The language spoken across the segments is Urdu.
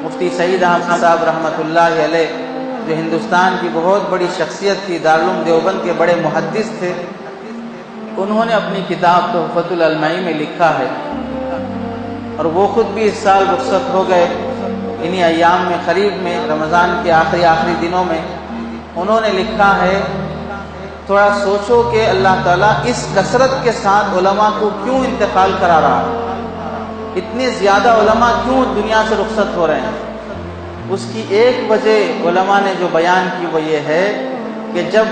مفتی سعید احمد صاحب رحمۃ اللہ علیہ، جو ہندوستان کی بہت بڑی شخصیت تھی، دارالعلوم دیوبند کے بڑے محدث تھے، انہوں نے اپنی کتاب تحفۃ العلمائی میں لکھا ہے، اور وہ خود بھی اس سال رخصت ہو گئے انہی ایام میں، قریب میں رمضان کے آخری دنوں میں۔ انہوں نے لکھا ہے، تھوڑا سوچو کہ اللہ تعالیٰ اس کثرت کے ساتھ علماء کو کیوں انتقال کرا رہا ہے، اتنے زیادہ علماء کیوں دنیا سے رخصت ہو رہے ہیں۔ اس کی ایک وجہ علماء نے جو بیان کی وہ یہ ہے کہ جب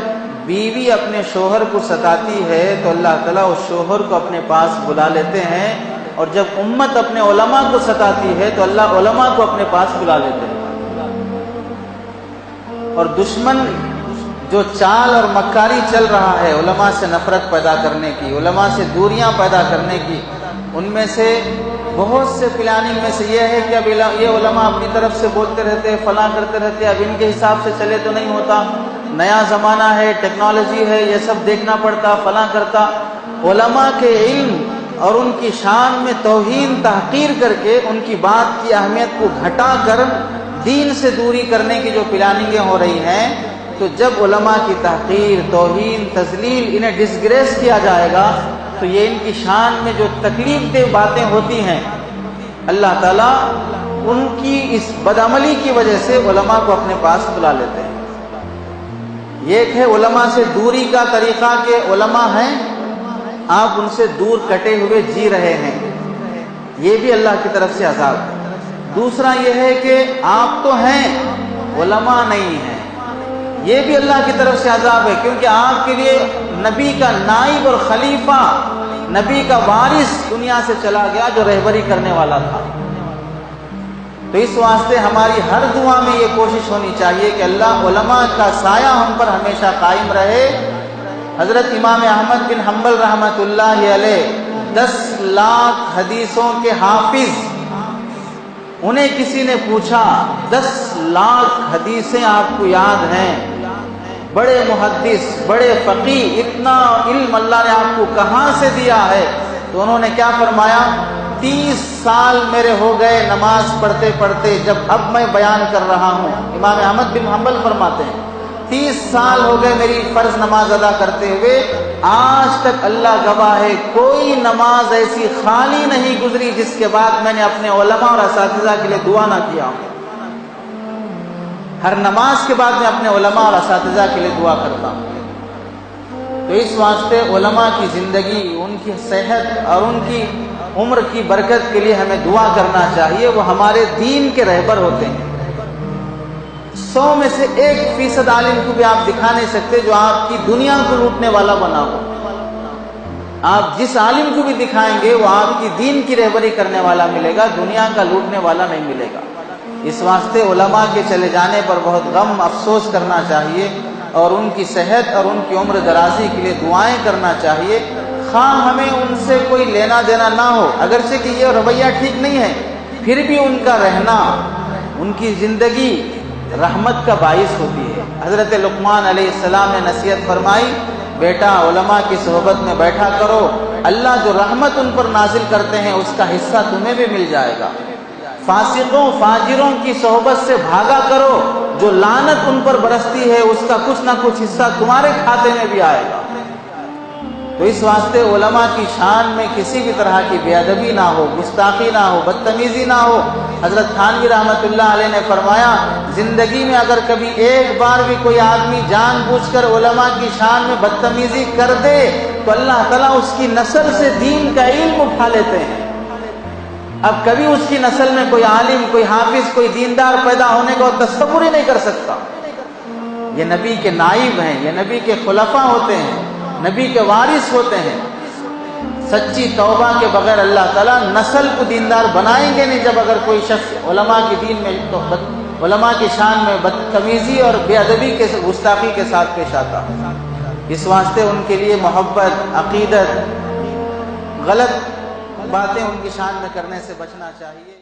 بیوی اپنے شوہر کو ستاتی ہے تو اللہ تعالیٰ اس شوہر کو اپنے پاس بلا لیتے ہیں، اور جب امت اپنے علماء کو ستاتی ہے تو اللہ علماء کو اپنے پاس بلا لیتے ہیں۔ اور دشمن جو چال اور مکاری چل رہا ہے علماء سے نفرت پیدا کرنے کی، علماء سے دوریاں پیدا کرنے کی، ان میں سے بہت سے پلاننگ میں سے یہ ہے کہ اب یہ علماء اپنی طرف سے بولتے رہتے، فلاں کرتے رہتے، اب ان کے حساب سے چلے تو نہیں ہوتا، نیا زمانہ ہے، ٹیکنالوجی ہے، یہ سب دیکھنا پڑتا، فلاں کرتا۔ علماء کے علم اور ان کی شان میں توہین تحقیر کر کے، ان کی بات کی اہمیت کو گھٹا کر دین سے دوری کرنے کی جو پلاننگیں ہو رہی ہیں، تو جب علماء کی تحقیر، توہین، تذلیل، انہیں ڈسگریس کیا جائے گا تو یہ ان کی شان میں جو تکلیف دہ باتیں ہوتی ہیں، اللہ تعالیٰ ان کی اس بدعملی کی وجہ سے علماء کو اپنے پاس بلا لیتے ہیں۔ ایک ہے علماء سے دوری کا طریقہ کہ علماء ہیں، آپ ان سے دور کٹے ہوئے جی رہے ہیں، یہ بھی اللہ کی طرف سے عذاب ہے۔ دوسرا یہ ہے کہ آپ تو ہیں، علماء نہیں ہیں، یہ بھی اللہ کی طرف سے عذاب ہے، کیونکہ آپ کے لیے نبی کا نائب اور خلیفہ، نبی کا وارث دنیا سے چلا گیا جو رہبری کرنے والا تھا۔ تو اس واسطے ہماری ہر دعا میں یہ کوشش ہونی چاہیے کہ اللہ علماء کا سایہ ہم پر ہمیشہ قائم رہے۔ حضرت امام احمد بن حنبل رحمۃ اللہ علیہ 10 لاکھ حدیثوں کے حافظ، انہیں کسی نے پوچھا 10 لاکھ حدیثیں آپ کو یاد ہیں، بڑے محدث، بڑے فقیہ، اتنا علم اللہ نے آپ کو کہاں سے دیا ہے؟ تو انہوں نے کیا فرمایا، 30 سال میرے ہو گئے نماز پڑھتے پڑھتے جب اب میں بیان کر رہا ہوں۔ امام احمد بن حنبل فرماتے ہیں 30 سال ہو گئے میری فرض نماز ادا کرتے ہوئے، آج تک اللہ گواہ ہے کوئی نماز ایسی خالی نہیں گزری جس کے بعد میں نے اپنے علماء اور اساتذہ کے لیے دعا نہ کیا ہوں۔ ہر نماز کے بعد میں اپنے علماء اور اساتذہ کے لیے دعا کرتا ہوں۔ تو اس واسطے علماء کی زندگی، ان کی صحت اور ان کی عمر کی برکت کے لیے ہمیں دعا کرنا چاہیے، وہ ہمارے دین کے رہبر ہوتے ہیں۔ 100 میں سے 1% عالم کو بھی آپ دکھا نہیں سکتے جو آپ کی دنیا کو لوٹنے والا بنا ہو۔ آپ جس عالم کو بھی دکھائیں گے وہ آپ کی دین کی رہبری کرنے والا ملے گا، دنیا کا لوٹنے والا نہیں ملے گا۔ اس واسطے علماء کے چلے جانے پر بہت غم افسوس کرنا چاہیے، اور ان کی صحت اور ان کی عمر درازی کے لیے دعائیں کرنا چاہیے، خواہ ہمیں ان سے کوئی لینا دینا نہ ہو، اگرچہ کہ یہ رویہ ٹھیک نہیں ہے، پھر بھی ان کا رہنا، ان کی زندگی رحمت کا باعث ہوتی ہے۔ حضرت لقمان علیہ السلام نے نصیحت فرمائی، بیٹا علماء کی صحبت میں بیٹھا کرو، اللہ جو رحمت ان پر نازل کرتے ہیں اس کا حصہ تمہیں بھی مل جائے گا۔ فاسقوں فاجروں کی صحبت سے بھاگا کرو، جو لعنت ان پر برستی ہے اس کا کچھ نہ کچھ حصہ تمہارے کھاتے میں بھی آئے گا۔ تو اس واسطے علماء کی شان میں کسی بھی طرح کی بے ادبی نہ ہو، گستاخی نہ ہو، بدتمیزی نہ ہو۔ حضرت تھانوی رحمۃ اللہ علیہ نے فرمایا، زندگی میں اگر کبھی ایک بار بھی کوئی آدمی جان بوجھ کر علماء کی شان میں بدتمیزی کر دے تو اللہ تعالیٰ اس کی نسل سے دین کا علم اٹھا لیتے ہیں۔ اب کبھی اس کی نسل میں کوئی عالم، کوئی حافظ، کوئی دیندار پیدا ہونے کا تصور ہی نہیں کر سکتا۔ یہ نبی کے نائب ہیں، یہ نبی کے خلفاء ہوتے ہیں، نبی کے وارث ہوتے ہیں۔ سچی توبہ کے بغیر اللہ تعالیٰ نسل کو دیندار بنائیں گے نہیں، جب اگر کوئی شخص علماء کی دین میں علماء کی شان میں بدتمیزی اور بے ادبی کے گستاخی کے ساتھ پیش آتا۔ اس واسطے ان کے لیے محبت، عقیدت، غلط باتیں ان کی شان میں کرنے سے بچنا چاہیے۔